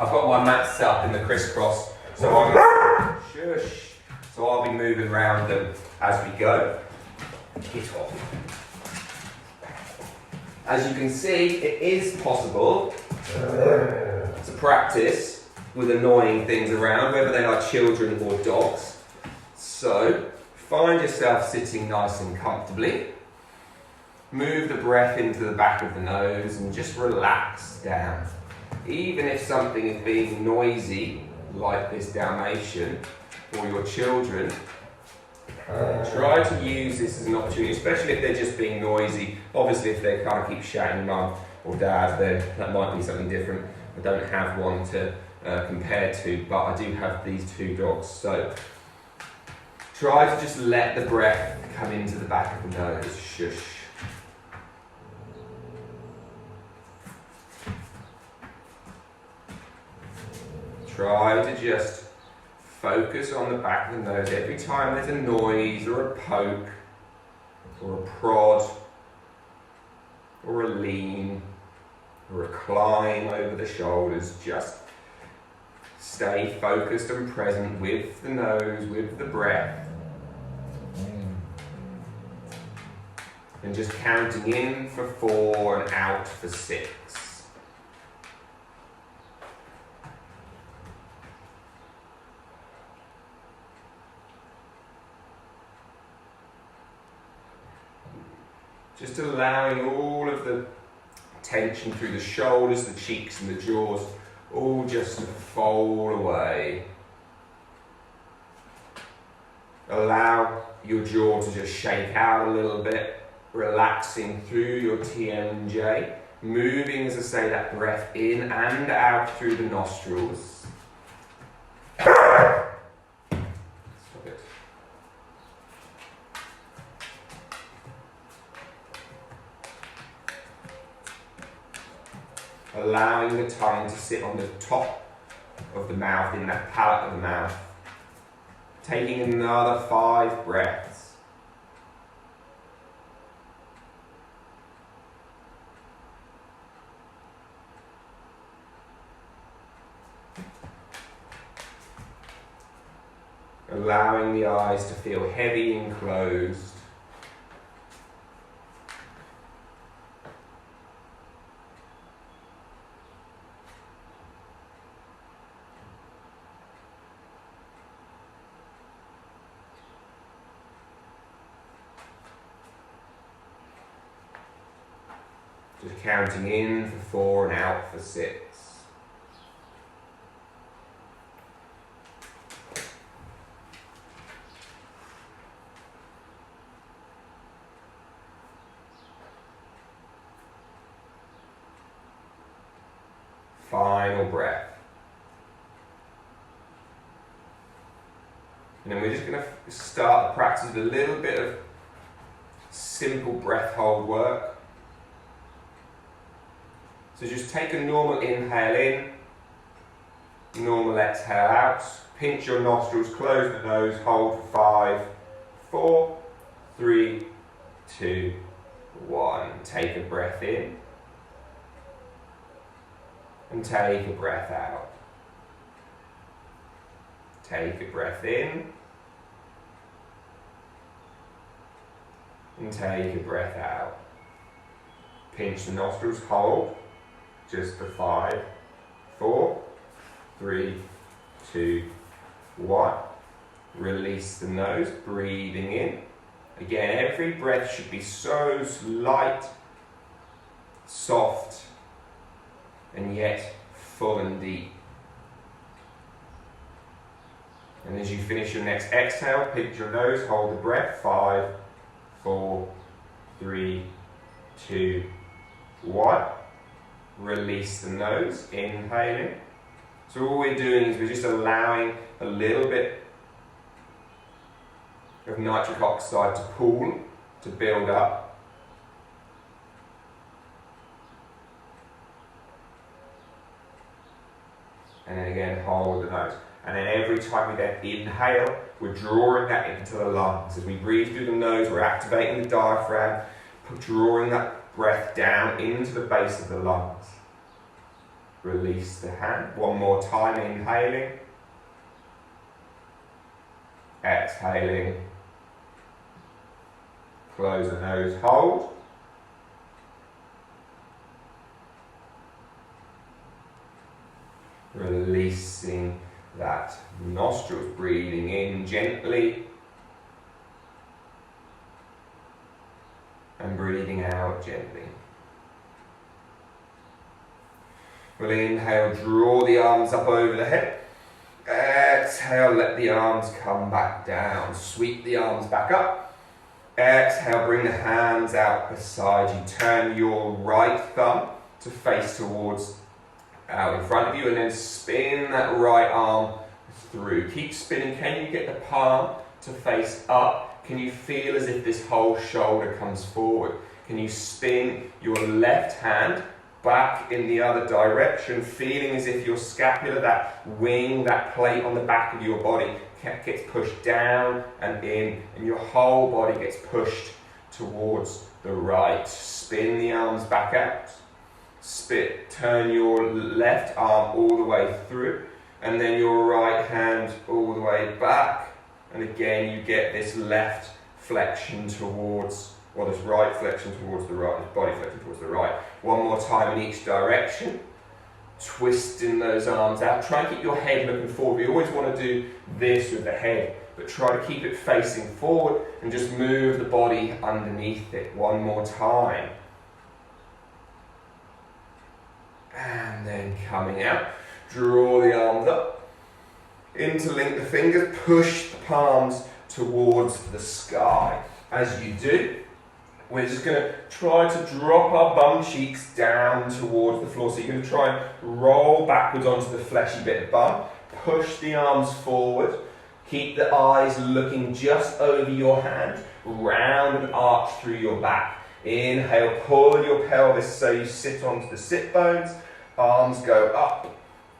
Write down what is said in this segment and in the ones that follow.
I've got my mat set up in the crisscross, so I'll be moving around them as we go. Get off. As you can see, it is possible to practice with annoying things around, whether they are children or dogs. So, find yourself sitting nice and comfortably. Move the breath into the back of the nose and just relax down. Even if something is being noisy, like this Dalmatian, or your children, try to use this as an opportunity, especially if they're just being noisy. Obviously, if they kind of keep shouting mum or dad, then that might be something different. I don't have one to compare to, but I do have these two dogs. So try to just let the breath come into the back of the nose. Shush. Try to just focus on the back of the nose every time there's a noise or a poke or a prod or a lean or a climb over the shoulders. Just stay focused and present with the nose, with the breath. And just counting in for 4 and out for 6. Just allowing all of the tension through the shoulders, the cheeks and the jaws, all just to fall away. Allow your jaw to just shake out a little bit, relaxing through your TMJ, moving, as I say, that breath in and out through the nostrils. Allowing the tongue to sit on the top of the mouth, in that palate of the mouth. Taking another 5 breaths. Allowing the eyes to feel heavy and closed. Just counting in for 4 and out for 6. Final breath. And then we're just going to start the practice with a little bit of simple breath hold work. So just take a normal inhale in, normal exhale out, pinch your nostrils, close the nose, hold for 5, 4, 3, 2, 1. Take a breath in and take a breath out. Take a breath in and take a breath out. Pinch the nostrils, hold. Just for 5, 4, 3, 2, 1. Release the nose, breathing in. Again, every breath should be so light, soft, and yet full and deep. And as you finish your next exhale, pinch your nose, hold the breath. 5, 4, 3, 2, 1. Release the nose, inhaling. So all we're doing is we're just allowing a little bit of nitric oxide to pool, to build up. And then again, hold the nose. And then every time we then inhale, we're drawing that into the lungs. As we breathe through the nose, we're activating the diaphragm, drawing that breath down into the base of the lungs. Release the hand. One more time, inhaling. Exhaling. Close the nose, hold. Releasing that nostrils, breathing in gently. And breathing out gently. We'll inhale, draw the arms up over the head. Exhale, let the arms come back down. Sweep the arms back up. Exhale, bring the hands out beside you. Turn your right thumb to face towards out in front of you, and then spin that right arm through. Keep spinning. Can you get the palm to face up? Can you feel as if this whole shoulder comes forward? Can you spin your left hand back in the other direction, feeling as if your scapula, that wing, that plate on the back of your body gets pushed down and in, and your whole body gets pushed towards the right. Spin the arms back out. Turn your left arm all the way through, and then your right hand all the way back. And again, you get this left flexion towards, or this right flexion towards the right, this body flexion towards the right. One more time in each direction. Twisting those arms out. Try and keep your head looking forward. We always want to do this with the head, but try to keep it facing forward and just move the body underneath it. One more time. And then coming out, draw the arms up, interlink the fingers, push the palms towards the sky. As you do, we're just going to try to drop our bum cheeks down towards the floor. So you're going to try and roll backwards onto the fleshy bit of bum, push the arms forward, keep the eyes looking just over your hand, round and arch through your back. Inhale, pull your pelvis so you sit onto the sit bones. Arms go up.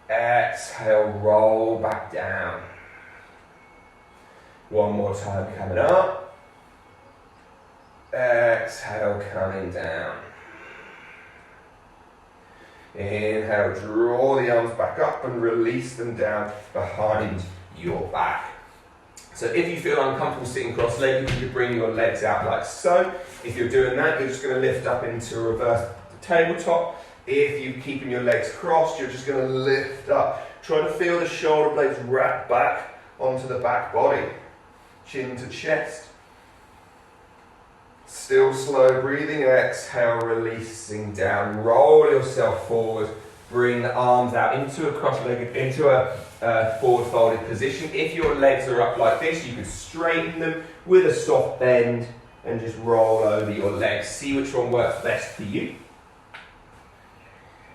Exhale, roll back down. One more time, coming up. Exhale, coming down. Inhale, draw the arms back up and release them down behind your back. So if you feel uncomfortable sitting cross-legged, you can bring your legs out like so. If you're doing that, you're just going to lift up into a reverse tabletop. If you're keeping your legs crossed, you're just going to lift up. Try to feel the shoulder blades wrap back onto the back body. Chin to chest. Still slow breathing. Exhale, releasing down. Roll yourself forward. Bring the arms out into a cross-legged, into a forward folded position. If your legs are up like this, you can straighten them with a soft bend and just roll over your legs. See which one works best for you.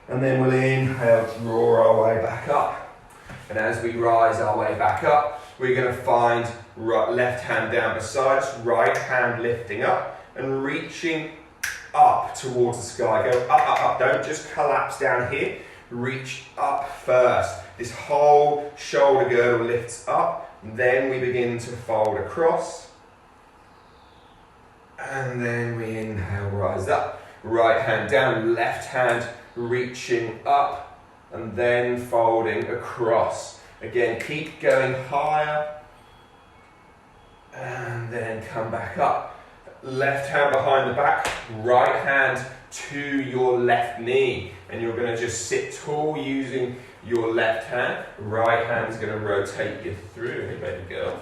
And then we'll inhale, draw our way back up. And as we rise our way back up, we're going to find left hand down beside us, right hand lifting up and reaching up towards the sky. Go up, up, up. Don't just collapse down here. Reach up first. This whole shoulder girdle lifts up. Then we begin to fold across. And then we inhale, rise up. Right hand down, left hand reaching up and then folding across. Again, keep going higher and then come back up. Left hand behind the back, right hand to your left knee, and you're going to just sit tall using your left hand. Right hand is going to rotate you through. Hey, baby girl.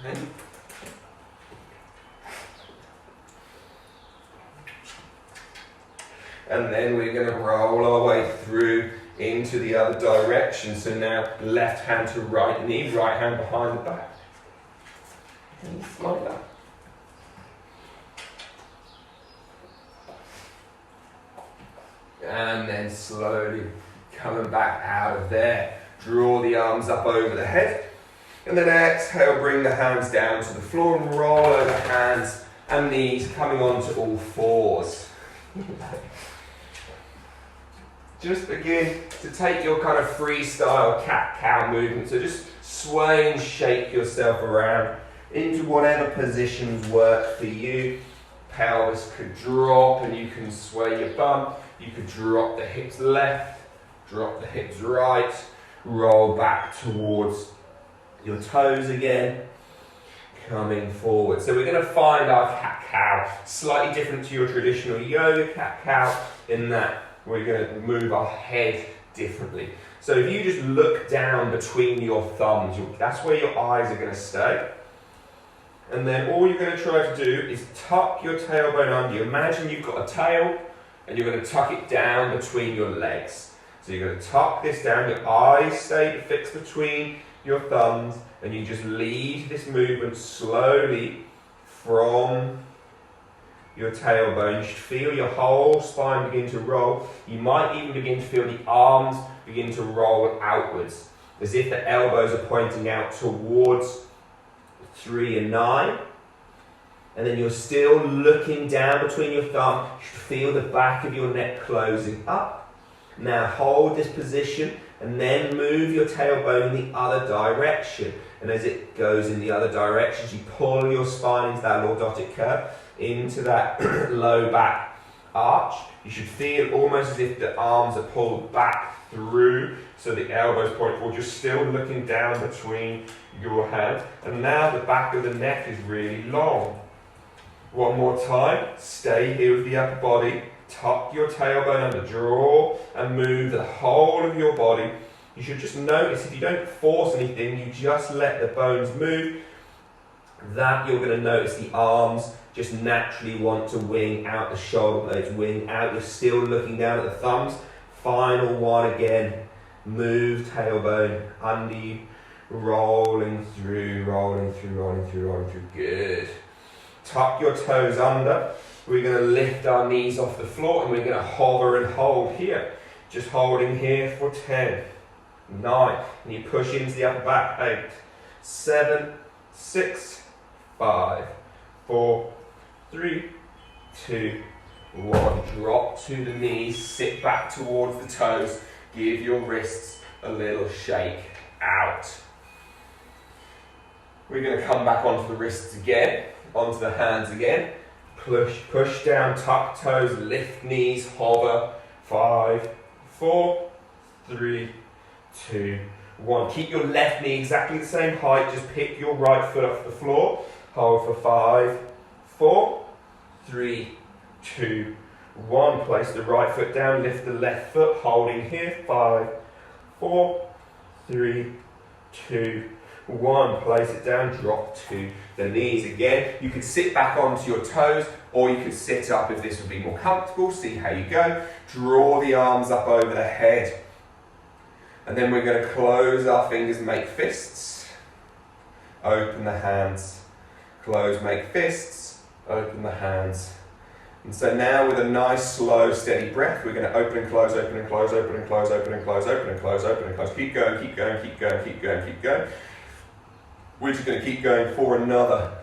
Okay. And then we're going to roll our way through into the other direction. So now left hand to right knee, right hand behind the back. And just like that. And then slowly coming back out of there. Draw the arms up over the head. And then exhale, bring the hands down to the floor and roll over hands and knees, coming onto all fours. Just begin to take your kind of freestyle cat-cow movement. So just sway and shake yourself around into whatever positions work for you. Pelvis could drop and you can sway your bum. You could drop the hips left, drop the hips right, roll back towards your toes again, coming forward. So we're going to find our cat-cow, slightly different to your traditional yoga cat-cow in that we're going to move our head differently. So if you just look down between your thumbs, that's where your eyes are going to stay. And then all you're going to try to do is tuck your tailbone under you. Imagine you've got a tail and you're going to tuck it down between your legs. So you're going to tuck this down, your eyes stay fixed between your thumbs, and you just lead this movement slowly from your tailbone. You should feel your whole spine begin to roll. You might even begin to feel the arms begin to roll outwards, as if the elbows are pointing out towards 3 and 9. And then you're still looking down between your thumbs. You should feel the back of your neck closing up. Now hold this position and then move your tailbone in the other direction. And as it goes in the other direction, you pull your spine into that lordotic curve, into that low back arch. You should feel almost as if the arms are pulled back through, so the elbows point forward. You're still looking down between your hands. And now the back of the neck is really long. One more time. Stay here with the upper body. Tuck your tailbone under, draw and move the whole of your body. You should just notice, if you don't force anything, you just let the bones move, that you're going to notice the arms just naturally want to wing out, the shoulder blades wing out. You're still looking down at the thumbs. Final one again. Move tailbone under you, rolling through, rolling through, rolling through, rolling through. Good. Tuck your toes under. We're going to lift our knees off the floor and we're going to hover and hold here. Just holding here for 10, 9. And you push into the upper back. 8, 7, 6, 5, 4, 3, 2, 1. Drop to the knees. Sit back towards the toes. Give your wrists a little shake out. We're going to come back onto the wrists again, onto the hands again. Push down, tuck toes, lift knees, hover. 5, 4, 3, 2, 1. Keep your left knee exactly the same height, just pick your right foot off the floor. Hold for 5, 4, 3, 2, 1. Place the right foot down, lift the left foot, holding here. 5, 4, 3, 2, 1. Place it down, drop to the knees again. You could sit back onto your toes, or you could sit up if this would be more comfortable. See how you go. Draw the arms up over the head. And then we're going to close our fingers, make fists. Open the hands. Close, make fists. Open the hands. And so now with a nice, slow, steady breath, we're going to open and close, open and close, open and close, open and close, open and close, open and close. Keep going, keep going, keep going, keep going, keep going. We're just going to keep going for another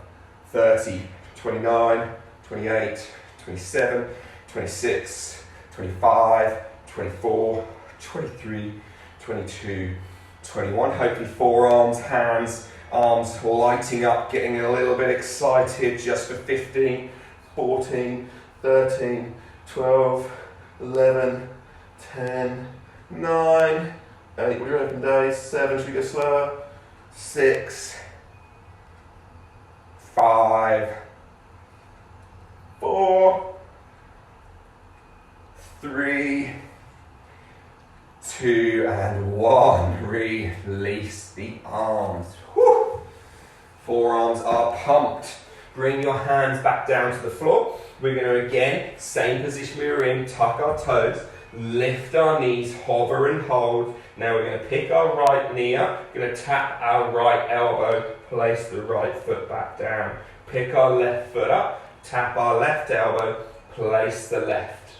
30, 29, 28, 27, 26, 25, 24, 23, 22, 21. Hopefully forearms, hands, arms lighting up, getting a little bit excited just for 15, 14, 13, 12, 11, 10, 9, 8, we're open days, 7, should we go slower? 6, 5, 4, 3, 2, and 1. Release the arms. Whew. Forearms are pumped. Bring your hands back down to the floor. We're going to again, same position we were in, tuck our toes, lift our knees, hover and hold. Now we're going to pick our right knee up, going to tap our right elbow, place the right foot back down. Pick our left foot up, tap our left elbow, place the left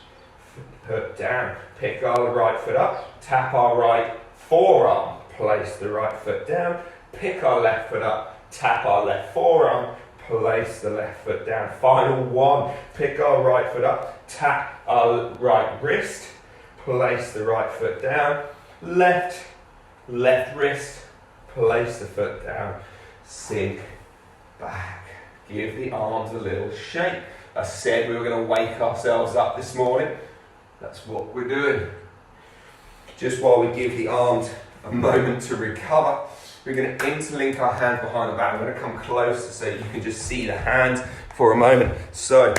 foot down. Pick our right foot up, tap our right forearm, place the right foot down. Pick our left foot up, tap our left forearm, place the left foot down. Final one, pick our right foot up, tap our right wrist, place the right foot down. Left wrist, place the foot down, sink back. Give the arms a little shake. I said we were going to wake ourselves up this morning. That's what we're doing. Just while we give the arms a moment to recover, we're going to interlink our hands behind the back. I'm going to come closer so you can just see the hands for a moment. So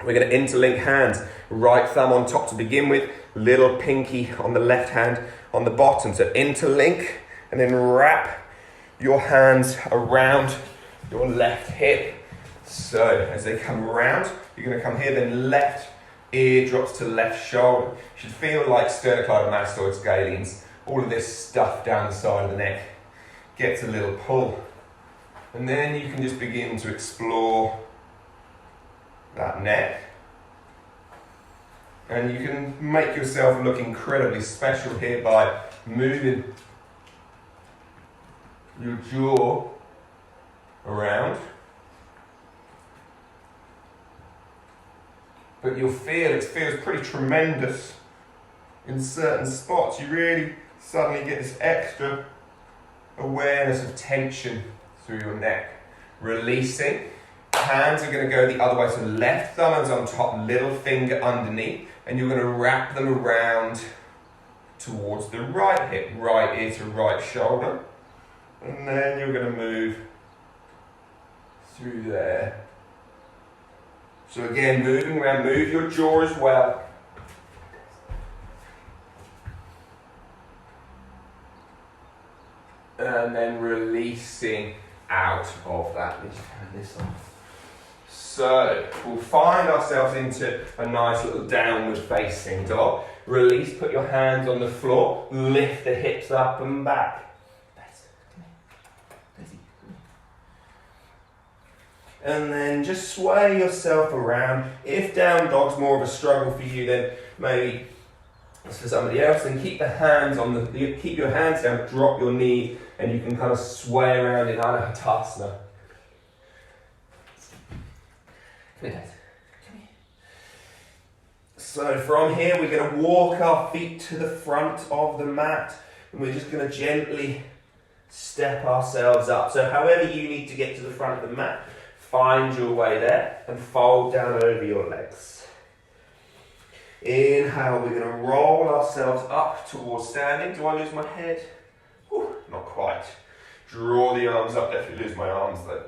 we're going to interlink hands. Right thumb on top to begin with, little pinky on the left hand on the bottom. So interlink and then wrap your hands around your left hip. So as they come around, you're going to come here, then left ear drops to left shoulder. You should feel like sternocleidomastoid scalenes. All of this stuff down the side of the neck gets a little pull. And then you can just begin to explore that neck. And you can make yourself look incredibly special here by moving your jaw around. But you'll feel it feels pretty tremendous in certain spots. You really suddenly get this extra awareness of tension through your neck. Releasing. Hands are going to go the other way. So left thumb is on top, little finger underneath. And you're going to wrap them around towards the right hip. Right ear to right shoulder. And then you're going to move through there. So again, moving around, move your jaw as well. And then releasing out of that. Let's turn this off. So we'll find ourselves into a nice little downward facing dog. Release, put your hands on the floor, lift the hips up and back. And then just sway yourself around. If down dog's more of a struggle for you, then maybe it's for somebody else. Then keep the hands on the, keep your hands down, drop your knee, and you can kind of sway around in Anahatasana. Come here, come here. So from here, we're going to walk our feet to the front of the mat, and we're just going to gently step ourselves up. So however you need to get to the front of the mat, find your way there and fold down over your legs. Inhale, we're going to roll ourselves up towards standing. Do I lose my head? Whew, not quite. Draw the arms up, definitely lose my arms though.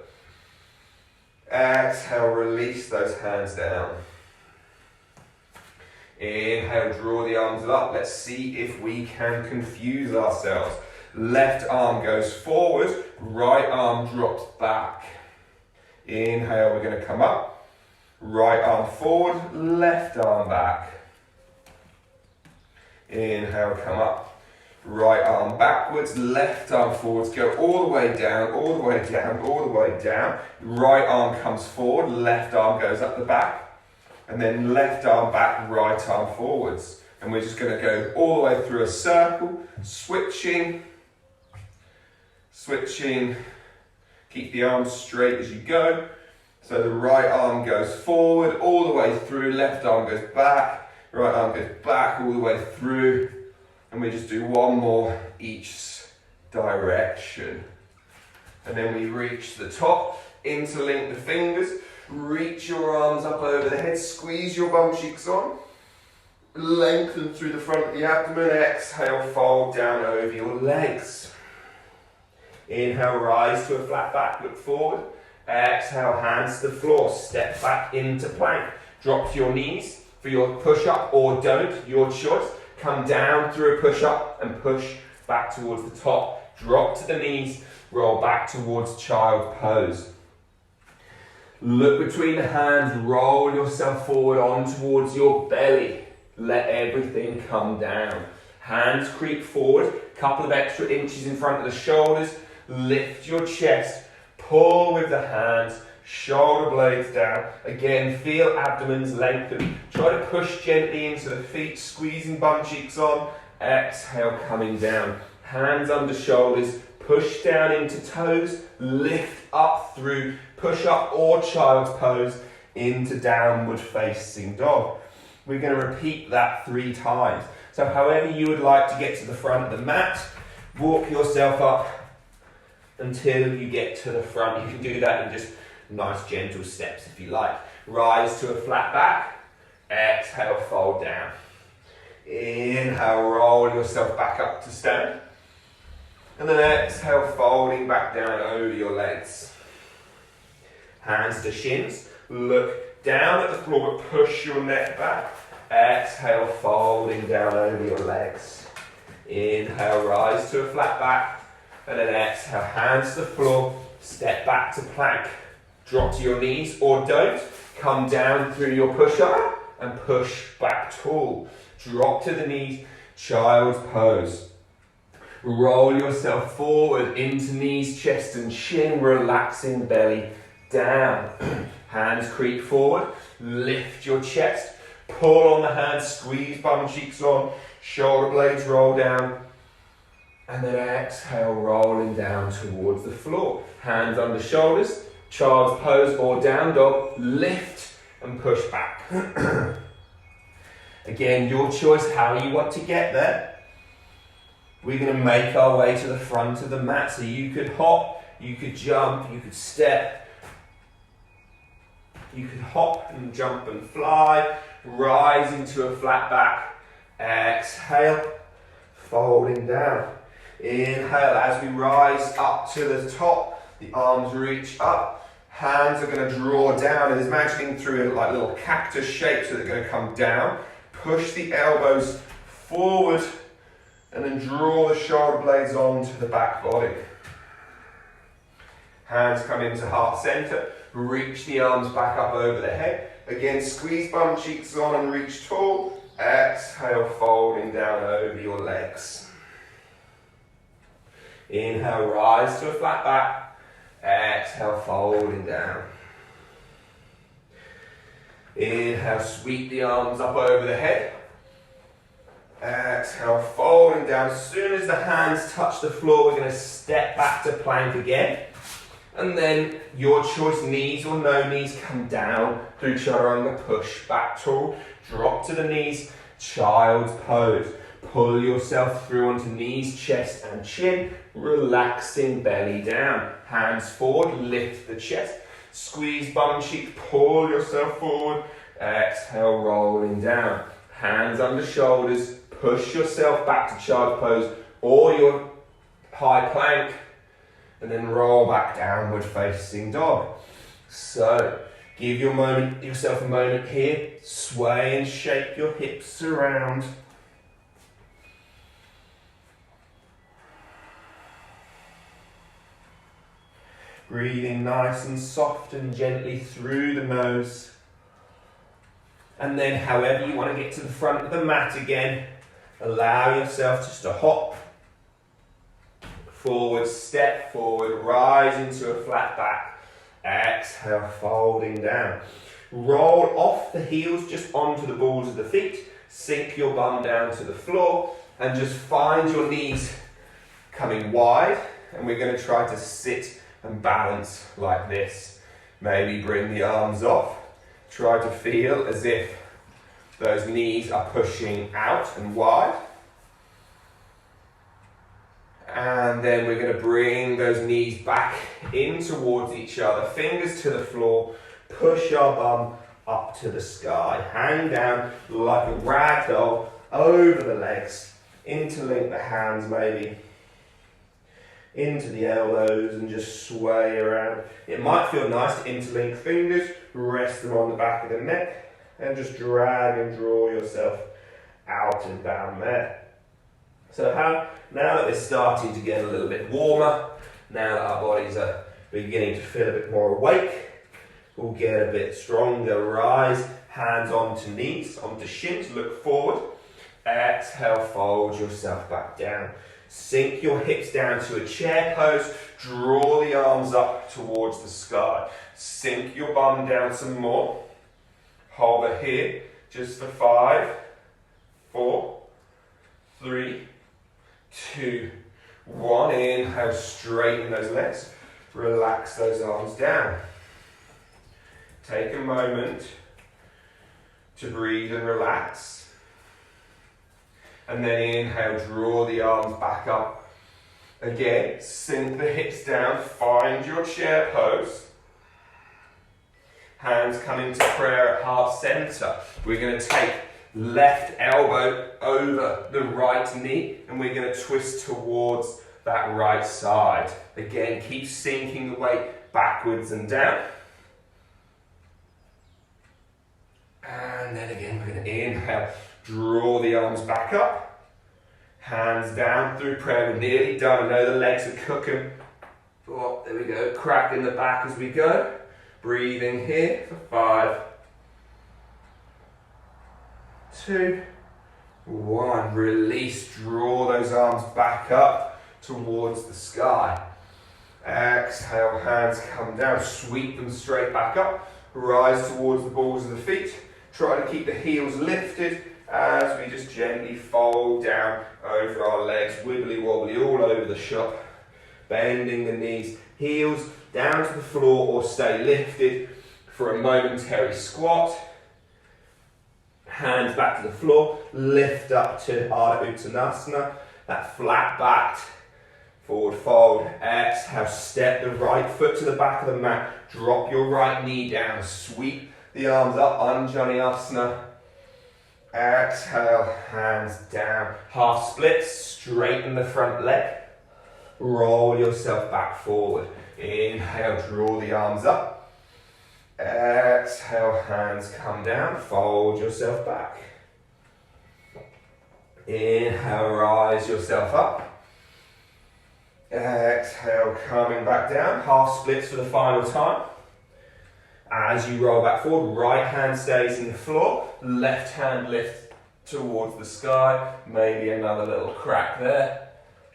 Exhale, release those hands down. Inhale, draw the arms up. Let's see if we can confuse ourselves. Left arm goes forward, right arm drops back. Inhale, we're going to come up. Right arm forward, left arm back. Inhale, come up. Right arm backwards, left arm forwards. Go all the way down, all the way down, all the way down. Right arm comes forward, left arm goes up the back. And then left arm back, right arm forwards. And we're just going to go all the way through a circle, switching. Keep the arms straight as you go. So the right arm goes forward, all the way through, left arm goes back, right arm goes back, all the way through. And we just do one more each direction. And then we reach the top, interlink the fingers, reach your arms up over the head, squeeze your bum cheeks on, lengthen through the front of the abdomen, exhale, fold down over your legs. Inhale, rise to a flat back, look forward. Exhale, hands to the floor, step back into plank. Drop to your knees for your push-up or don't, your choice. Come down through a push-up and push back towards the top. Drop to the knees, roll back towards child pose. Look between the hands, roll yourself forward on towards your belly. Let everything come down. Hands creep forward, couple of extra inches in front of the shoulders. Lift your chest, pull with the hands, shoulder blades down. Again, feel abdomens lengthen. Try to push gently into the feet, squeezing bum cheeks on. Exhale, coming down. Hands under shoulders, push down into toes, lift up through push up or child's pose into downward facing dog. We're going to repeat that 3 times. So however you would like to get to the front of the mat, walk yourself up until you get to the front. You can do that in just nice gentle steps if you like. Rise to a flat back, exhale, fold down. Inhale, roll yourself back up to stand. And then exhale, folding back down over your legs. Hands to shins. Look down at the floor, but push your neck back. Exhale, folding down over your legs. Inhale, rise to a flat back. And then exhale, hands to the floor. Step back to plank. Drop to your knees or don't. Come down through your push-up and push back tall. Drop to the knees, child's pose. Roll yourself forward into knees, chest and chin, relaxing belly down. Hands creep forward, lift your chest, pull on the hands, squeeze bum cheeks on, shoulder blades roll down, and then exhale, rolling down towards the floor. Hands under shoulders, child's pose or down dog, lift and push back. Again, your choice how you want to get there. We're going to make our way to the front of the mat. So you could hop, you could jump, you could step. You could hop and jump and fly, rise into a flat back. Exhale, folding down. Inhale as we rise up to the top, the arms reach up. Hands are going to draw down and it's imagining through like little cactus shapes, so they're going to come down. Push the elbows forward and then draw the shoulder blades onto the back body. Hands come into heart center. Reach the arms back up over the head. Again, squeeze bum cheeks on and reach tall. Exhale, folding down over your legs. Inhale, rise to a flat back. Exhale, folding down. Inhale, sweep the arms up over the head. Exhale, folding down. As soon as the hands touch the floor, we're going to step back to plank again. And then your choice, knees or no knees, come down through chaturanga, push back tall, drop to the knees, child's pose. Pull yourself through onto knees, chest and chin, relaxing belly down. Hands forward, lift the chest, squeeze bum cheeks, pull yourself forward, exhale, rolling down. Hands under shoulders, push yourself back to child's pose or your high plank, and then roll back downward facing dog. So give yourself a moment here, sway and shake your hips around. Breathing nice and soft and gently through the nose. And then however you want to get to the front of the mat again, allow yourself just to hop forward, step forward, rise into a flat back. Exhale, folding down. Roll off the heels just onto the balls of the feet. Sink your bum down to the floor and just find your knees coming wide. And we're going to try to sit and balance like this. Maybe bring the arms off. Try to feel as if those knees are pushing out and wide. And then we're going to bring those knees back in towards each other. Fingers to the floor. Push our bum up to the sky. Hang down like a rag doll over the legs. Interlink the hands maybe into the elbows and just sway around. It might feel nice to interlink fingers, rest them on the back of the neck, and just drag and draw yourself out and down there. So now that we're starting to get a little bit warmer, now that our bodies are beginning to feel a bit more awake, we'll get a bit stronger. Rise, hands onto knees, onto shins, look forward. Exhale, fold yourself back down. Sink your hips down to a chair pose. Draw the arms up towards the sky. Sink your bum down some more. Hold it here just for 5, 4, 3, 2, 1. Inhale, straighten those legs. Relax those arms down. Take a moment to breathe and relax. And then inhale, draw the arms back up. Again, sink the hips down, find your chair pose. Hands come into prayer at heart center. We're going to take left elbow over the right knee, and we're going to twist towards that right side. Again, keep sinking the weight backwards and down. And then again, we're going to inhale, draw the arms back up, hands down through prayer. We're nearly done. I know the legs are cooking. Oh, there we go. Crack in the back as we go. Breathing here for 5, 2, 1. Release. Draw those arms back up towards the sky. Exhale, hands come down. Sweep them straight back up. Rise towards the balls of the feet. Try to keep the heels lifted as we just gently fold down over our legs. Wibbly wobbly all over the shop. Bending the knees. Heels down to the floor or stay lifted for a momentary squat. Hands back to the floor. Lift up to Ardha Uttanasana. That flat backed forward fold. Exhale. Step the right foot to the back of the mat. Drop your right knee down. Sweep the arms up. Anjaneyasana. Exhale. Hands down. Half splits. Straighten the front leg. Roll yourself back forward. Inhale, draw the arms up. Exhale, hands come down. Fold yourself back. Inhale, rise yourself up. Exhale, coming back down. Half splits for the final time. As you roll back forward, right hand stays in the floor. Left hand lifts towards the sky. Maybe another little crack there.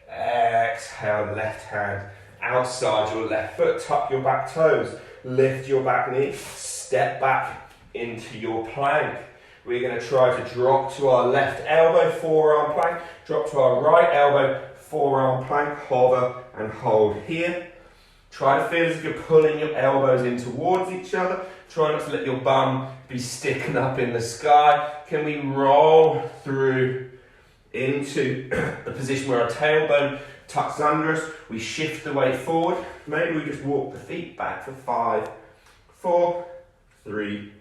Exhale, left hand outside your left foot, tuck your back toes, lift your back knee, step back into your plank. We're going to try to drop to our left elbow, forearm plank, drop to our right elbow, forearm plank, hover and hold here. Try to feel as if you're pulling your elbows in towards each other. Try not to let your bum be sticking up in the sky. Can we roll through into the position where our tailbone tucks under us? We shift the weight forward. Maybe we just walk the feet back for 5, 4, 3,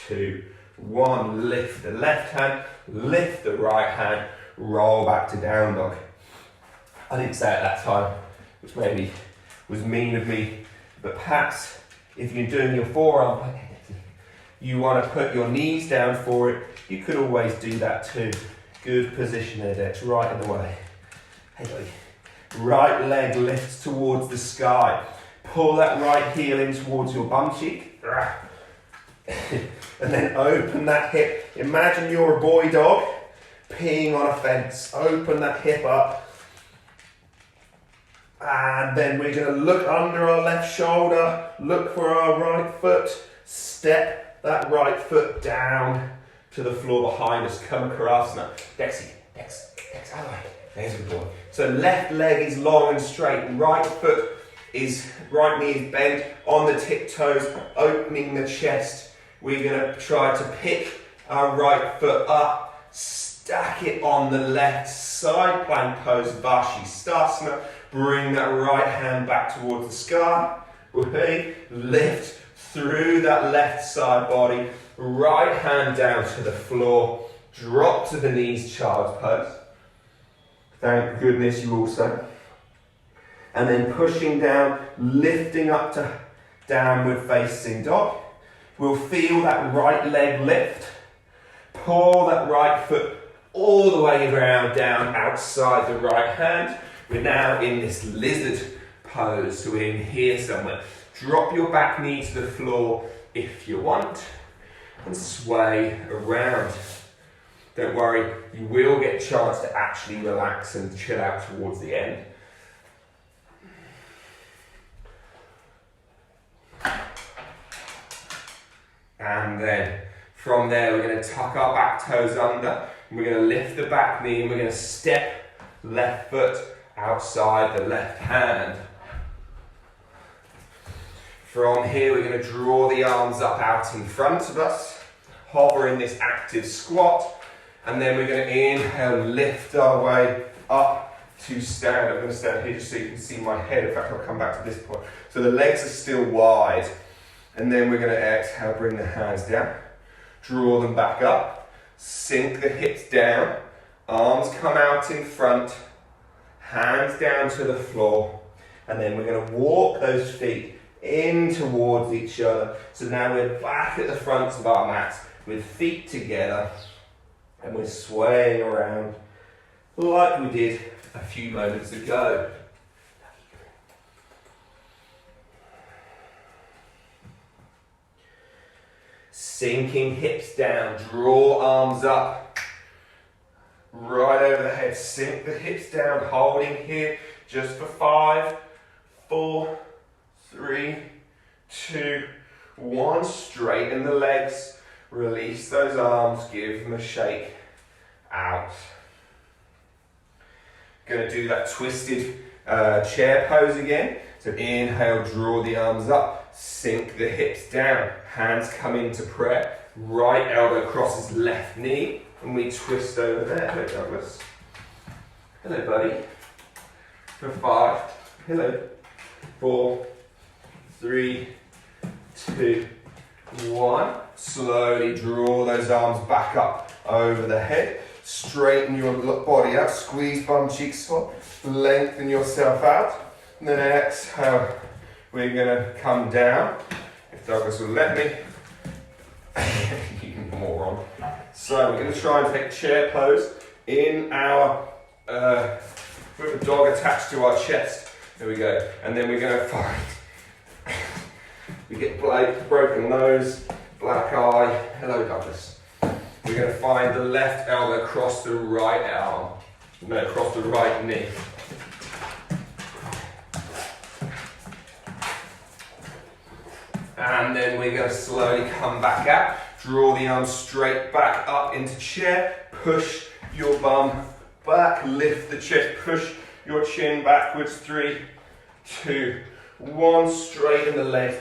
2, 1. Lift the left hand, lift the right hand, roll back to down dog. I didn't say it that time, which maybe was mean of me, but perhaps if you're doing your forearm, you want to put your knees down for it, you could always do that too. Good position there, Dex, right in the way. Hey, buddy. Right leg lifts towards the sky. Pull that right heel in towards your bum cheek. And then open that hip. Imagine you're a boy dog peeing on a fence. Open that hip up. And then we're going to look under our left shoulder. Look for our right foot. Step that right foot down to the floor behind us. Kamakarasana. Dexy, Dex, out of the way. There's a good boy. So left leg is long and straight. Right knee is bent on the tiptoes, opening the chest. We're going to try to pick our right foot up, stack it on the left side, plank pose, Vashisthasana. Bring that right hand back towards the sky. Lift through that left side body. Right hand down to the floor. Drop to the knees, child's pose. Thank goodness you also. And then pushing down, lifting up to downward facing dog. We'll feel that right leg lift. Pull that right foot all the way around, down outside the right hand. We're now in this lizard pose, so we're in here somewhere. Drop your back knee to the floor if you want, and sway around. Don't worry, you will get a chance to actually relax and chill out towards the end. And then from there, we're going to tuck our back toes under, and we're going to lift the back knee, and we're going to step left foot outside the left hand. From here, we're going to draw the arms up out in front of us, hover in this active squat, and then we're going to inhale, lift our way up to stand. I'm going to stand here just so you can see my head. In fact, I'll come back to this point. So the legs are still wide, and then we're going to exhale, bring the hands down, draw them back up, Sink the hips down, arms come out in front, hands down to the floor, and then we're going to walk those feet in towards each other. So now we're back at the fronts of our mats with feet together, and we're swaying around like we did a few moments ago. Sinking hips down, draw arms up, right over the head, sink the hips down, holding here just for 5, 4, 3, 2, 1, straighten the legs, release those arms, give them a shake, out. Going to do that twisted chair pose again. So inhale, draw the arms up, sink the hips down, hands come into prayer, right elbow crosses left knee, and we twist over there. Hello, Douglas. Hello, buddy. For 5, hello, 4, 3, 2, 1. Slowly draw those arms back up over the head. Straighten your body out, squeeze bum cheeks swap, lengthen yourself out. And then exhale, we're going to come down. If Douglas will let me. You moron. So we're going to try and take chair pose in our, with a dog attached to our chest. There we go. And then we're going to find, we get broken nose, black eye. Hello, Douglas. We're going to find the left elbow across the right arm. No, across the right knee. And then we're going to slowly come back out. Draw the arms straight back up into chair. Push your bum back. Lift the chest. Push your chin backwards. 3, 2, 1. Straighten the legs.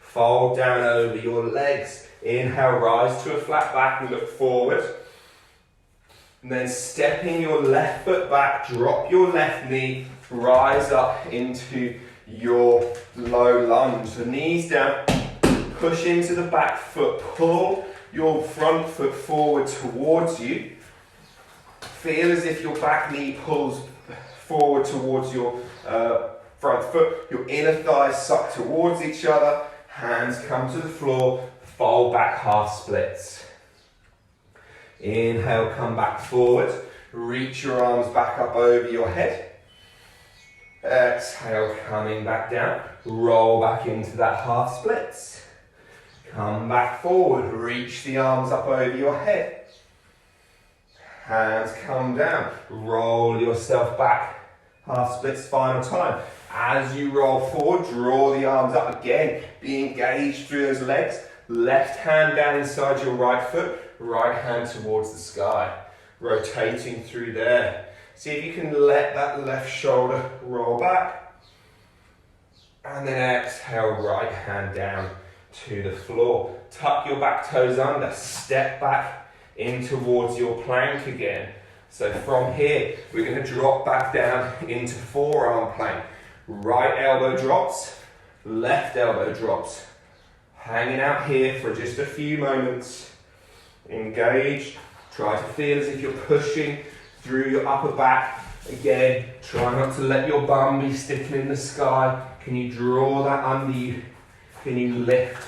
Fold down over your legs. Inhale, rise to a flat back and look forward. And then stepping your left foot back, drop your left knee, rise up into your low lunge. The knees down, push into the back foot, pull your front foot forward towards you. Feel as if your back knee pulls forward towards your front foot. Your inner thighs suck towards each other. Hands come to the floor. Fold back, half splits. Inhale, come back forward. Reach your arms back up over your head. Exhale, coming back down. Roll back into that half splits. Come back forward. Reach the arms up over your head. Hands come down. Roll yourself back. Half splits, final time. As you roll forward, draw the arms up again. Be engaged through those legs. Left hand down inside your right foot. Right hand towards the sky. Rotating through there. See if you can let that left shoulder roll back. And then exhale, right hand down to the floor. Tuck your back toes under. Step back in towards your plank again. So from here, we're going to drop back down into forearm plank. Right elbow drops, left elbow drops. Hanging out here for just a few moments. Engage. Try to feel as if you're pushing through your upper back. Again, try not to let your bum be sticking in the sky. Can you draw that under you? Can you lift?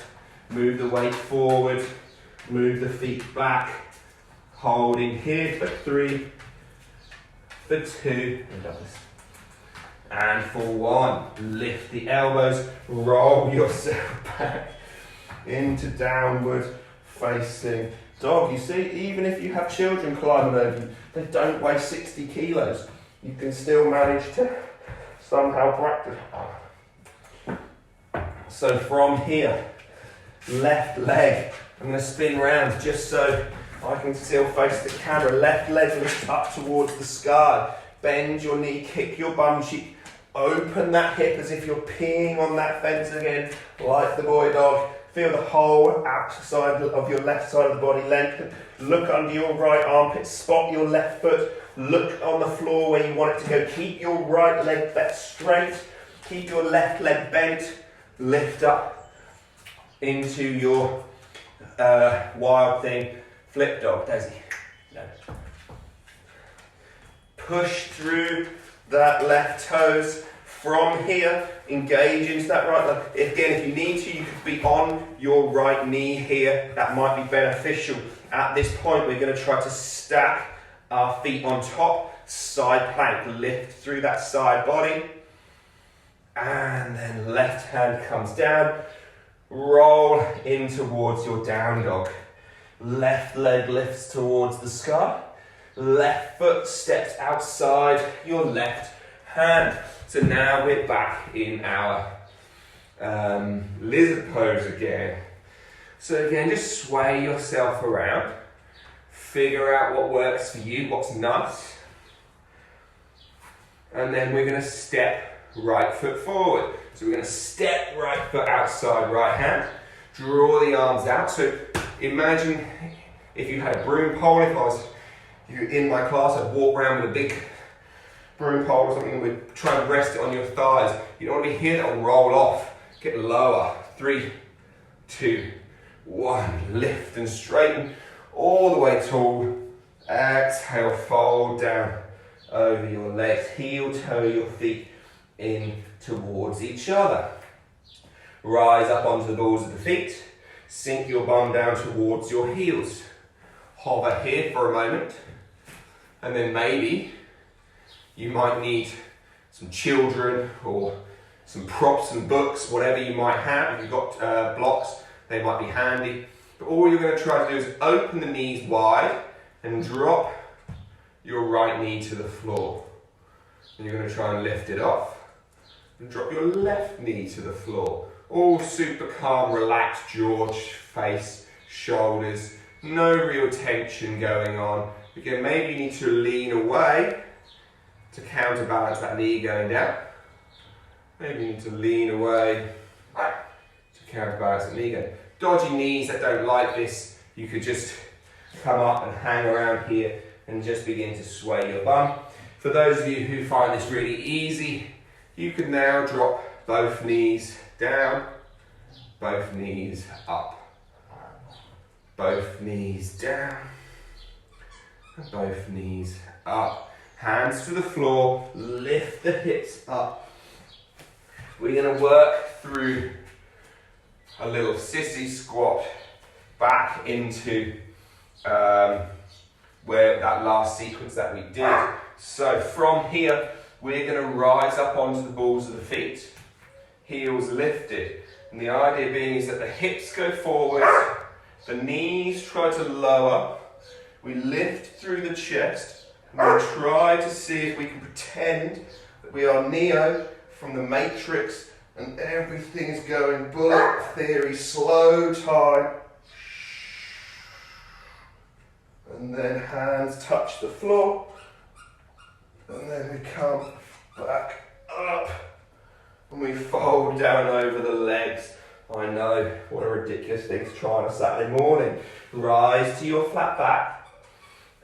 Move the weight forward. Move the feet back. Holding here for 3, for 2, and for 1. Lift the elbows. Roll yourself back into downward facing dog. You see, even if you have children climbing over you, they don't weigh 60 kilos. You can still manage to somehow practice. So from here, left leg, I'm going to spin round just so I can still face the camera. Left leg lifts up towards the sky. Bend your knee, kick your bum cheek. Open that hip as if you're peeing on that fence again, like the boy dog. Feel the whole outside of your left side of the body lengthen. Look under your right armpit, spot your left foot. Look on the floor where you want it to go. Keep your right leg bent straight. Keep your left leg bent. Lift up into your wild thing Flip dog, Daisy. No. Push through that left toes. From here, engage into that right leg. Again, if you need to, you could be on your right knee here. That might be beneficial. At this point, we're going to try to stack our feet on top. Side plank, lift through that side body. And then left hand comes down. Roll in towards your down dog. Left leg lifts towards the sky. Left foot steps outside your left hand. So now we're back in our lizard pose again. So again, just sway yourself around. Figure out what works for you, what's nice. And then we're going to step right foot forward. So we're going to step right foot outside right hand. Draw the arms out. So imagine if you had a broom pole. If I was in my class, I'd walk around with a big broom pole or something, and we'd try and rest it on your thighs. You don't want to be here, that'll roll off. Get lower. 3, 2, 1. Lift and straighten all the way tall. Exhale, fold down over your legs. Heel toe your feet in towards each other. Rise up onto the balls of the feet. Sink your bum down towards your heels. Hover here for a moment. And then maybe you might need some children or some props and books, whatever you might have. If you've got blocks, they might be handy. But all you're going to try to do is open the knees wide and drop your right knee to the floor. And you're going to try and lift it off. And drop your left knee to the floor. All super calm, relaxed jaw, face, shoulders. No real tension going on. Again, maybe you need to lean away to counterbalance that knee going down. Maybe you need to lean away to counterbalance the knee going. Dodgy knees that don't like this, you could just come up and hang around here and just begin to sway your bum. For those of you who find this really easy, you can now drop both knees down, both knees up, both knees down, and both knees up. Hands to the floor, lift the hips up. We're going to work through a little sissy squat back into where that last sequence that we did. So from here, we're going to rise up onto the balls of the feet, heels lifted. And the idea being is that the hips go forward, the knees try to lower, we lift through the chest, and we try to see if we can pretend that we are Neo from the Matrix and everything is going bullet theory, slow time. And then hands touch the floor. And then we come back up. And we fold down over the legs. I know, what a ridiculous thing to try on a Saturday morning. Rise to your flat back.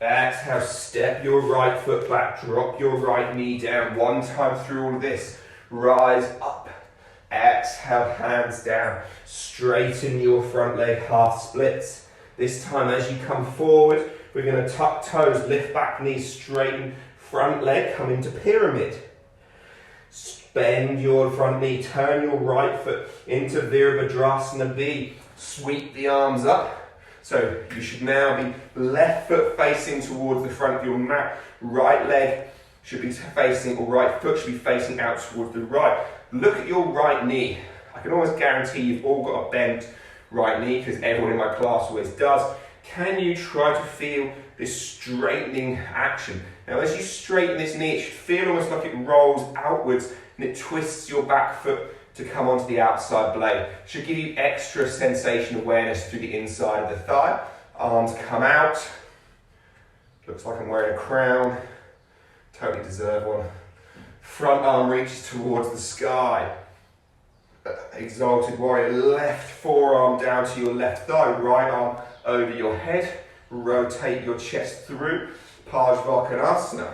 Exhale, step your right foot back. Drop your right knee down. One time through all of this. Rise up. Exhale, hands down. Straighten your front leg, half splits. This time as you come forward, we're going to tuck toes, lift back knees, straighten front leg, come into pyramid. Bend your front knee, turn your right foot into Virabhadrasana B. Sweep the arms up. So you should now be left foot facing towards the front of your mat. Right leg should be facing, or right foot should be facing out towards the right. Look at your right knee. I can almost guarantee you've all got a bent right knee because everyone in my class always does. Can you try to feel this straightening action? Now as you straighten this knee, it should feel almost like it rolls outwards and it twists your back foot to come onto the outside blade. It should give you extra sensation awareness through the inside of the thigh. Arms come out. Looks like I'm wearing a crown. Totally deserve one. Front arm reaches towards the sky. Exalted warrior, left forearm down to your left thigh, right arm over your head. Rotate your chest through. Parsvakonasana.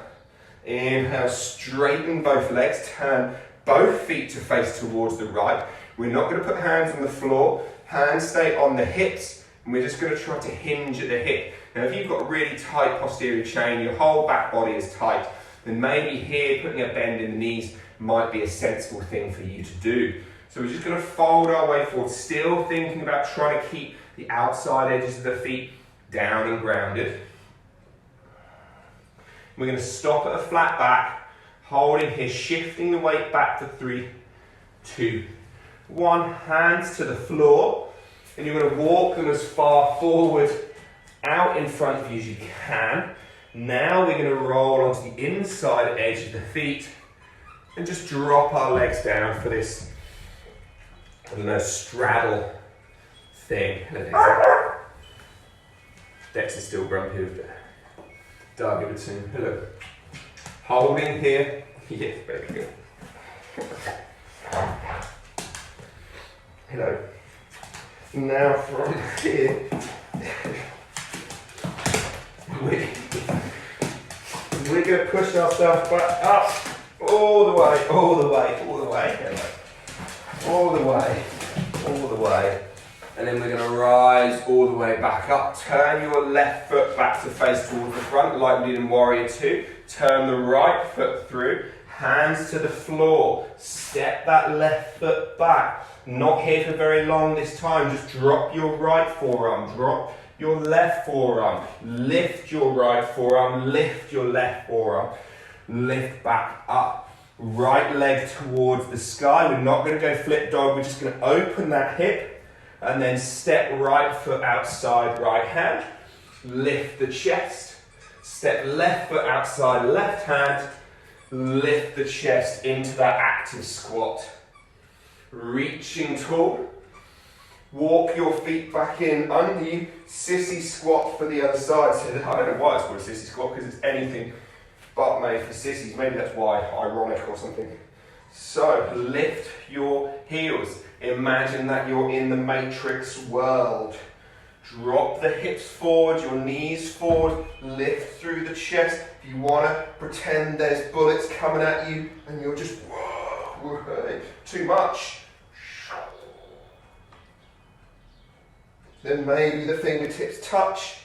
Inhale, straighten both legs, turn both feet to face towards the right. We're not going to put hands on the floor. Hands stay on the hips, and we're just going to try to hinge at the hip. Now if you've got a really tight posterior chain, your whole back body is tight, then maybe here putting a bend in the knees might be a sensible thing for you to do. So we're just going to fold our way forward, still thinking about trying to keep the outside edges of the feet down and grounded. We're going to stop at a flat back, holding here, shifting the weight back to 3, 2, 1. Hands to the floor, and you're going to walk them as far forward out in front of you as you can. Now we're going to roll onto the inside edge of the feet and just drop our legs down for this, I don't know, straddle thing. Dex is still grumpy with Doug in between. Hello. Holding here. Yeah, very good. Hello. Now from here, we're going to push ourselves back up, all the way, all the way, all the way. Hello. All the way, all the way. And then we're going to rise all the way back up. Turn your left foot back to face towards the front like we did in Warrior 2. Turn the right foot through. Hands to the floor. Step that left foot back. Not here for very long this time. Just drop your right forearm. Drop your left forearm. Lift your right forearm. Lift your left forearm. Lift back up. Right leg towards the sky. We're not going to go flip dog. We're just going to open that hip and then step right foot outside right hand. Lift the chest. Step left foot outside left hand. Lift the chest into that active squat. Reaching tall. Walk your feet back in under you. Sissy squat for the other side. So I don't know why it's called a sissy squat, because it's anything but made for sissies. Maybe that's why, ironic or something. So lift your heels. Imagine that you're in the Matrix world. Drop the hips forward, your knees forward, lift through the chest. If you want to pretend there's bullets coming at you and you're just, whoa, too much. Then maybe the fingertips touch,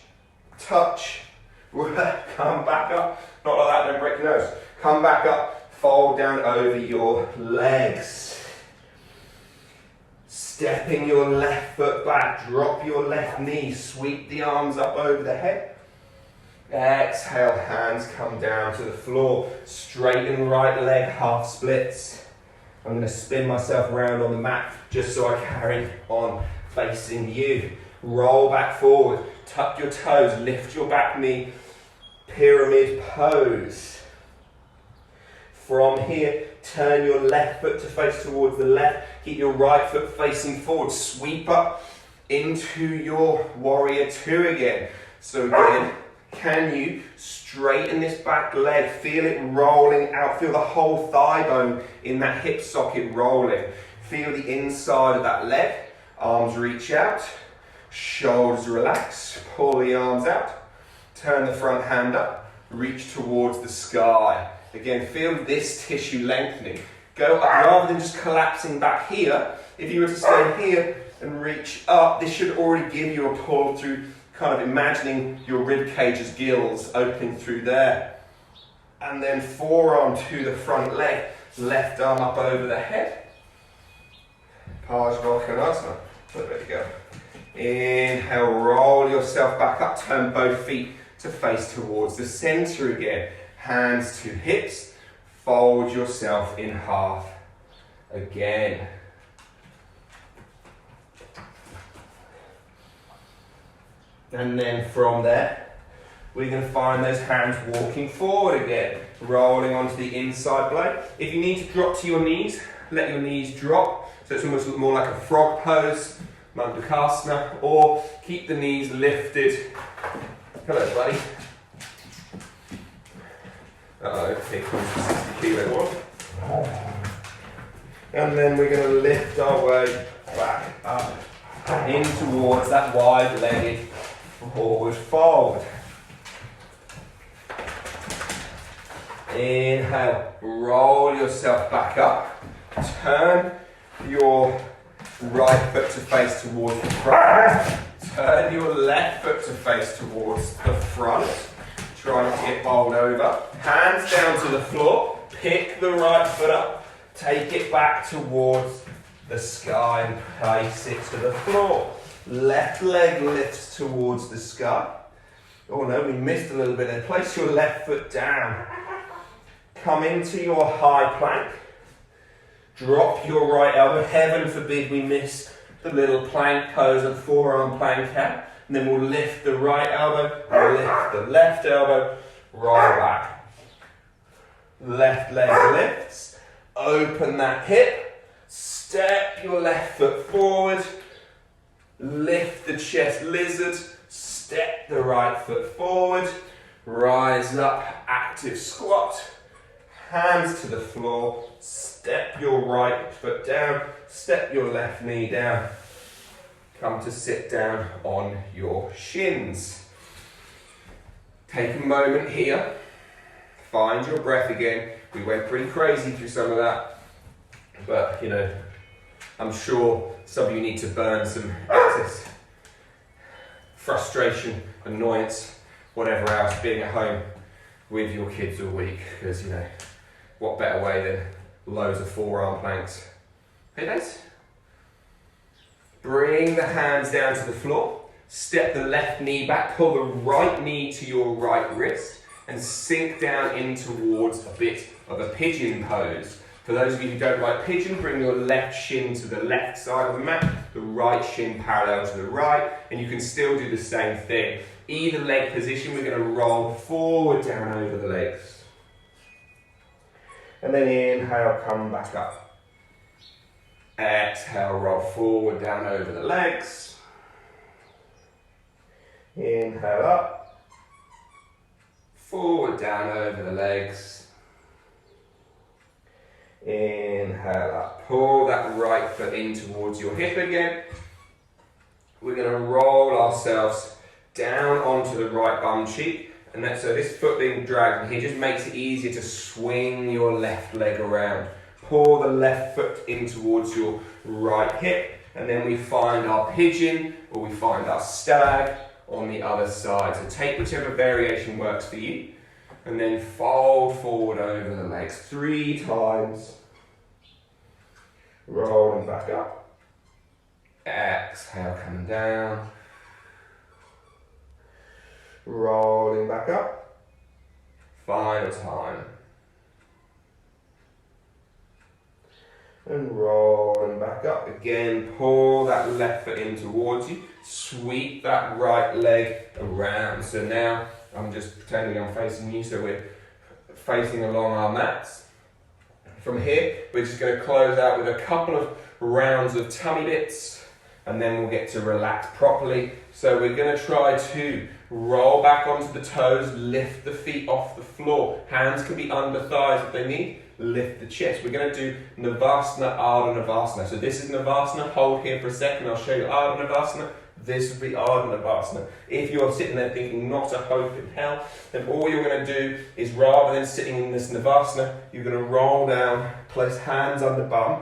come back up. Not like that, don't break your nose. Come back up, fold down over your legs. Stepping your left foot back, drop your left knee, sweep the arms up over the head. Exhale, hands come down to the floor. Straighten right leg, half splits. I'm going to spin myself around on the mat just so I carry on facing you. Roll back forward, tuck your toes, lift your back knee. Pyramid pose. From here, turn your left foot to face towards the left. Keep your right foot facing forward. Sweep up into your Warrior 2 again. So again, can you straighten this back leg? Feel it rolling out. Feel the whole thigh bone in that hip socket rolling. Feel the inside of that leg. Arms reach out. Shoulders relax. Pull the arms out. Turn the front hand up, reach towards the sky. Again, feel this tissue lengthening. Go up rather than just collapsing back here. If you were to stay here and reach up, this should already give you a pull through, kind of imagining your rib cage as gills opening through there. And then forearm to the front leg, left arm up over the head. Parsvanottanasana. There you go. Inhale, roll yourself back up, turn both feet to face towards the center again. Hands to hips, fold yourself in half again. And then from there, we're going to find those hands walking forward again, rolling onto the inside blade. If you need to drop to your knees, let your knees drop, so it's almost more like a frog pose, Mandukasana, or keep the knees lifted. Hello, buddy. Uh-oh, here comes the 60 kilo one. And then we're going to lift our way back up in towards that wide-legged forward fold. Inhale, roll yourself back up. Turn your right foot to face towards the front. Turn your left foot to face towards the front. Try not to get bowled over. Hands down to the floor. Pick the right foot up. Take it back towards the sky and place it to the floor. Left leg lifts towards the sky. Oh no, we missed a little bit there. Place your left foot down. Come into your high plank. Drop your right elbow. Heaven forbid we miss the little plank pose and forearm plank out. And then we'll lift the right elbow, lift the left elbow, roll back. Left leg lifts. Open that hip. Step your left foot forward. Lift the chest lizard. Step the right foot forward. Rise up, active squat. Hands to the floor. Step your right foot down. Step your left knee down. Come to sit down on your shins. Take a moment here. Find your breath again. We went pretty crazy through some of that. But, you know, I'm sure some of you need to burn some excess frustration, annoyance, whatever else, being at home with your kids all week. Because, you know, what better way than loads of forearm planks. Hey, guys. Bring the hands down to the floor. Step the left knee back. Pull the right knee to your right wrist and sink down in towards a bit of a pigeon pose. For those of you who don't like pigeon, bring your left shin to the left side of the mat, the right shin parallel to the right, and you can still do the same thing. Either leg position, we're going to roll forward down over the legs. And then inhale, come back up. Exhale, roll forward down over the legs. Inhale up. Forward down over the legs. Inhale up. Pull that right foot in towards your hip again. We're going to roll ourselves down onto the right bum cheek. And so this foot being dragged here just makes it easier to swing your left leg around. Pull the left foot in towards your right hip, and then we find our pigeon or we find our stag on the other side. So take whichever variation works for you, and then fold forward over the legs 3 times. Rolling back up. Exhale, come down. Rolling back up. Final time. And rolling back up. Again, pull that left foot in towards you. Sweep that right leg around. So now, I'm just pretending I'm facing you, so we're facing along our mats. From here, we're just going to close out with a couple of rounds of tummy bits, and then we'll get to relax properly. So we're going to try to roll back onto the toes, lift the feet off the floor. Hands can be under thighs if they need. Lift the chest. We're going to do Navasana, Ardha Navasana. So this is Navasana. Hold here for a second. I'll show you Ardha Navasana. This would be Ardha Navasana. If you're sitting there thinking not a hope in hell, then all you're going to do is, rather than sitting in this Navasana, you're going to roll down, place hands under bum,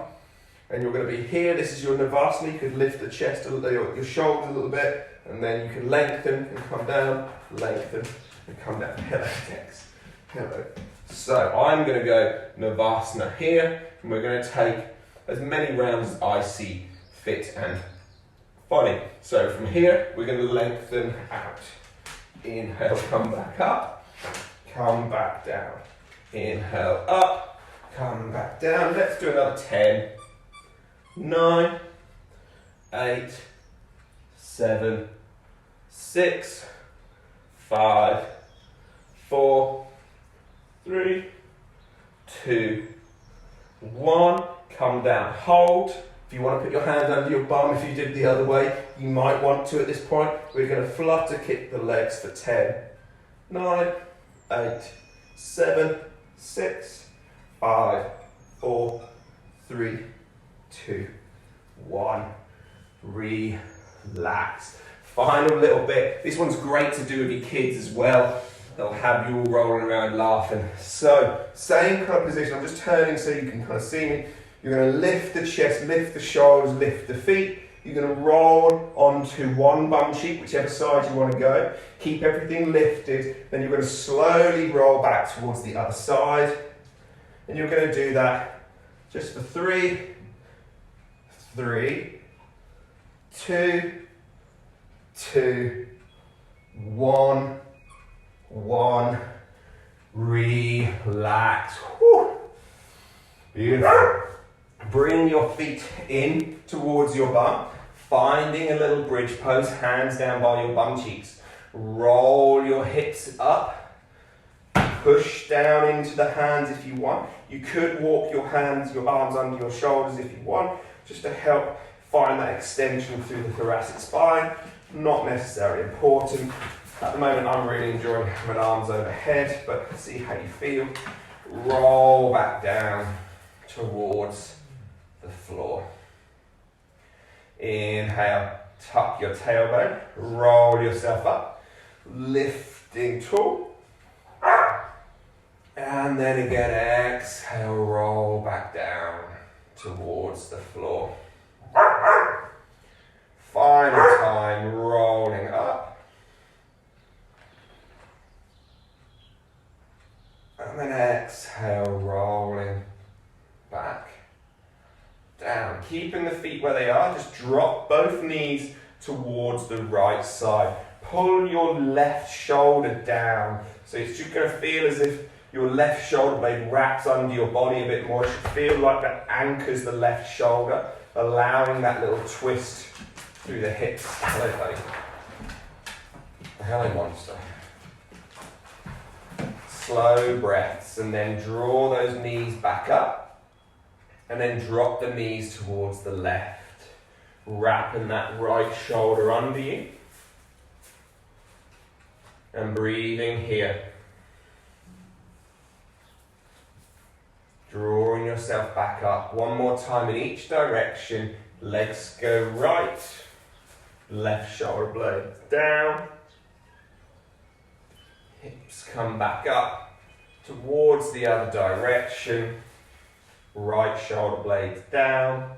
and you're going to be here. This is your Navasana. You could lift the chest, your shoulders a little bit, and then you can lengthen and come down, lengthen and come down. Hello, Tex. Hello. So I'm going to go Navasana here, and we're going to take as many rounds as I see fit and funny. So from here, we're going to lengthen out. Inhale, come back up, come back down. Inhale, up, come back down. Let's do another 10, 9, 8, 7, 6, 5, 4, 3, 2, 1. Come down, hold. If you want to put your hand under your bum, if you did the other way, you might want to at this point. We're going to flutter kick the legs for 10, 9, 8, 7, 6, 5, 4, 3, 2, 1. Relax. Final little bit. This one's great to do with your kids as well. They'll have you all rolling around laughing. So, same kind of position. I'm just turning so you can kind of see me. You're going to lift the chest, lift the shoulders, lift the feet. You're going to roll onto one bum cheek, whichever side you want to go. Keep everything lifted. Then you're going to slowly roll back towards the other side. And you're going to do that just for 3, 3, 2, 2, 1, 1. Relax. Whew. Beautiful. Bring your feet in towards your bum, finding a little bridge pose, hands down by your bum cheeks. Roll your hips up, push down into the hands if you want. You could walk your arms under your shoulders if you want, just to help find that extension through the thoracic spine. Not necessarily important. At the moment I'm really enjoying having arms overhead, but see how you feel. Roll back down towards the floor. Inhale, tuck your tailbone, roll yourself up, lifting tall. And then again, exhale, roll back down towards the floor. Final time, rolling up. And then exhale, rolling back, down. Keeping the feet where they are, just drop both knees towards the right side. Pull your left shoulder down. So it's just going to feel as if your left shoulder blade wraps under your body a bit more. It should feel like that anchors the left shoulder, allowing that little twist through the hips. Hello, buddy. Hello, monster. Slow breaths, and then draw those knees back up, and then drop the knees towards the left, wrapping that right shoulder under you, and breathing here. Drawing yourself back up. One more time in each direction. Legs go right, left shoulder blade down. Hips come back up towards the other direction. Right shoulder blades down.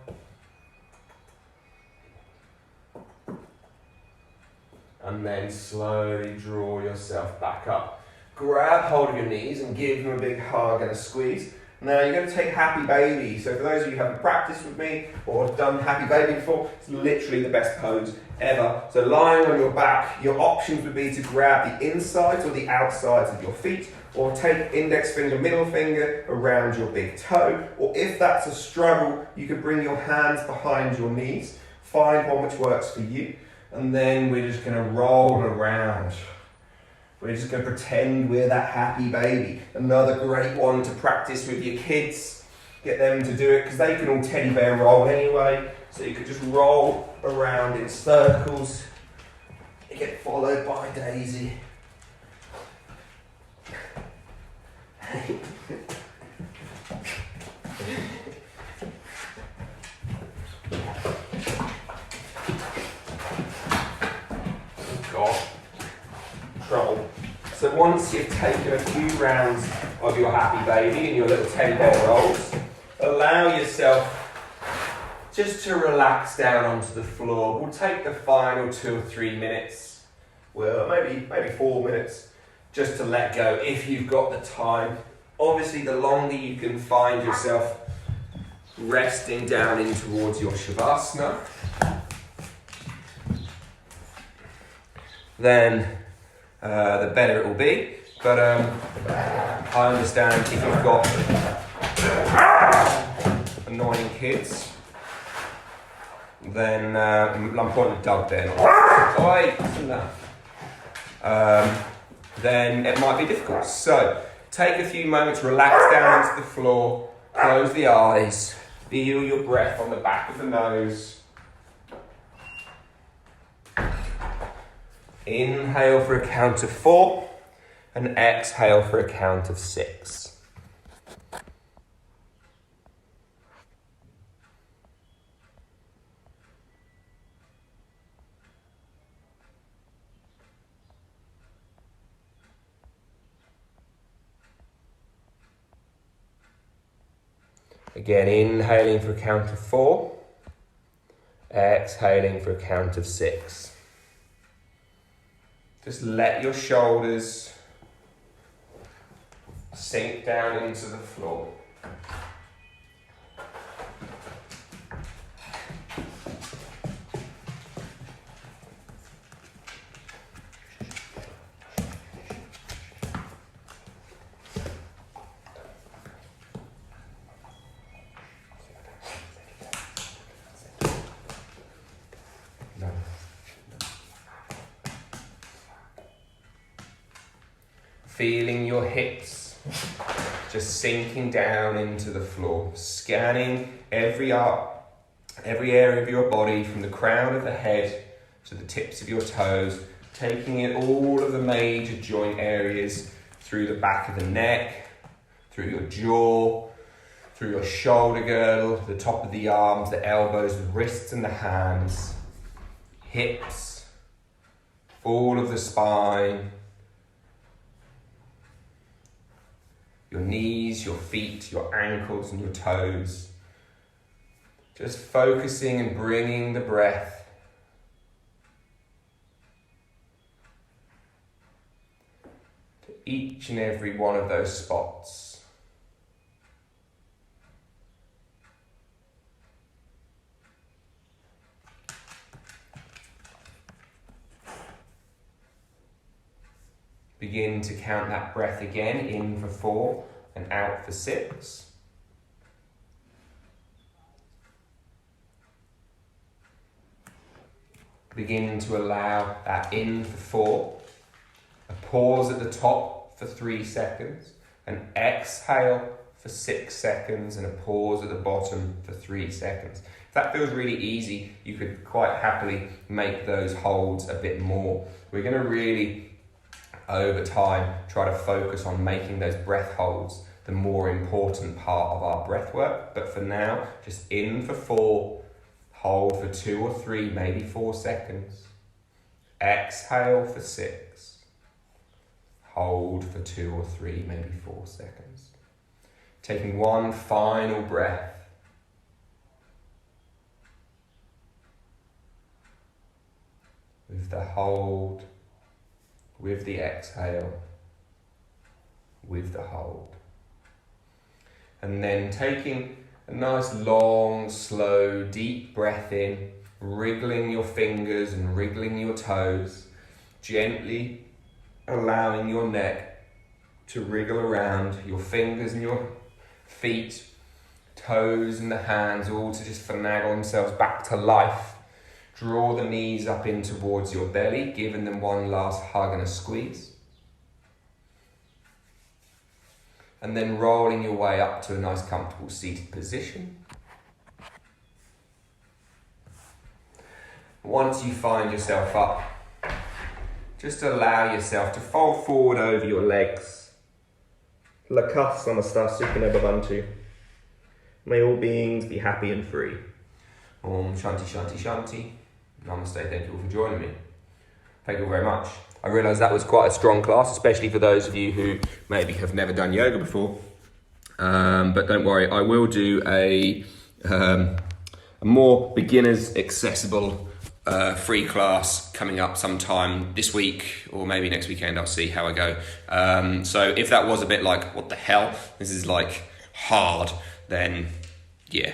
And then slowly draw yourself back up. Grab hold of your knees and give them a big hug and a squeeze. Now you're going to take Happy Baby. So for those of you who haven't practiced with me or done Happy Baby before, it's literally the best pose ever. So lying on your back, your options would be to grab the insides or the outsides of your feet, or take index finger, middle finger around your big toe. Or if that's a struggle, you could bring your hands behind your knees. Find one which works for you. And then we're just going to roll around. We're just going to pretend we're that happy baby. Another great one to practice with your kids. Get them to do it, because they can all teddy bear roll anyway. So you could just roll around in circles. You get followed by Daisy. God. Trouble. So once you've taken a few rounds of your happy baby and your little teddy bear rolls, allow yourself just to relax down onto the floor. We'll take the final 2 or 3 minutes, well, maybe 4 minutes, just to let go if you've got the time. Obviously, the longer you can find yourself resting down in towards your Shavasana, then the better it will be. But I understand if you've got annoying kids, then I'm pointing at Doug there. Then it might be difficult. So take a few moments, relax down onto the floor, close the eyes, feel your breath on the back of the nose. Inhale for a count of 4 and exhale for a count of 6. Again, inhaling for a count of 4, Exhaling for a count of 6. Just let your shoulders sink down into the floor. Feeling your hips just sinking down into the floor, scanning every area of your body from the crown of the head to the tips of your toes, taking in all of the major joint areas through the back of the neck, through your jaw, through your shoulder girdle, the top of the arms, the elbows, the wrists and the hands, hips, all of the spine, your knees, your feet, your ankles and your toes. Just focusing and bringing the breath to each and every one of those spots. Begin to count that breath again, in for 4 and out for 6. Begin to allow that in for 4, a pause at the top for 3 seconds, an exhale for 6 seconds, and a pause at the bottom for 3 seconds. If that feels really easy, you could quite happily make those holds a bit more. We're going to really, over time, try to focus on making those breath holds the more important part of our breath work. But for now, just in for 4, hold for 2 or 3, maybe 4 seconds. Exhale for 6. Hold for 2 or 3, maybe 4 seconds. Taking one final breath. With the hold, with the exhale, with the hold. And then taking a nice long, slow, deep breath in, wriggling your fingers and wriggling your toes, gently allowing your neck to wriggle around, your fingers and your feet, toes and the hands all to just finagle themselves back to life. Draw the knees up in towards your belly, giving them one last hug and a squeeze. And then rolling your way up to a nice comfortable seated position. Once you find yourself up, just allow yourself to fold forward over your legs. Lakah samasta sukhina bhavantu. May all beings be happy and free. Om Shanti Shanti Shanti. Namaste, thank you all for joining me. Thank you all very much. I realise that was quite a strong class, especially for those of you who maybe have never done yoga before. But don't worry, I will do a more beginners accessible free class coming up sometime this week or maybe next weekend. I'll see how I go. So if that was a bit like, what the hell, this is like hard, then yeah.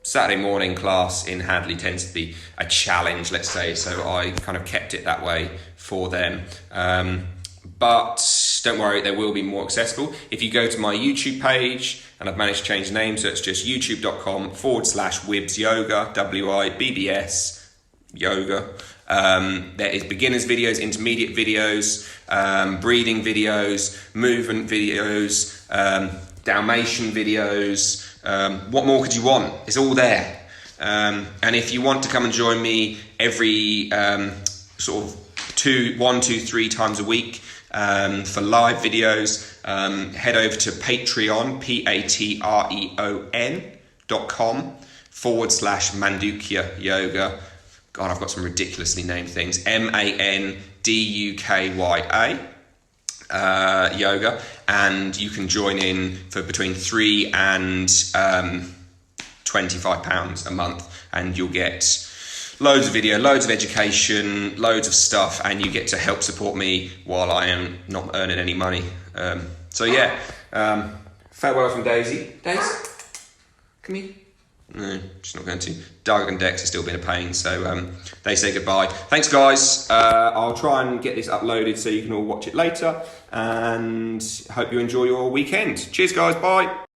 Saturday morning class in Hadley tends to be a challenge, let's say, so I kind of kept it that way for them. But don't worry, they will be more accessible. If you go to my YouTube page, and I've managed to change the name, so it's just youtube.com/Wibbs Yoga, WIBBS Yoga. There is beginners videos, intermediate videos, breathing videos, movement videos, Dalmatian videos. What more could you want? It's all there. And if you want to come and join me every sort of 1, 2, 3 times a week for live videos, head over to Patreon, patreon.com/Mandukya Yoga. God, I've got some ridiculously named things. MANDUKYA. Yoga, and you can join in for between £3 and £25 a month, and you'll get loads of video, loads of education, loads of stuff, and you get to help support me while I am not earning any money. So yeah, farewell from Daisy. Daisy, come here. No, she's not going to. Doug and Dex have still been a pain, so they say goodbye. Thanks, guys. I'll try and get this uploaded so you can all watch it later, and hope you enjoy your weekend. Cheers, guys. Bye.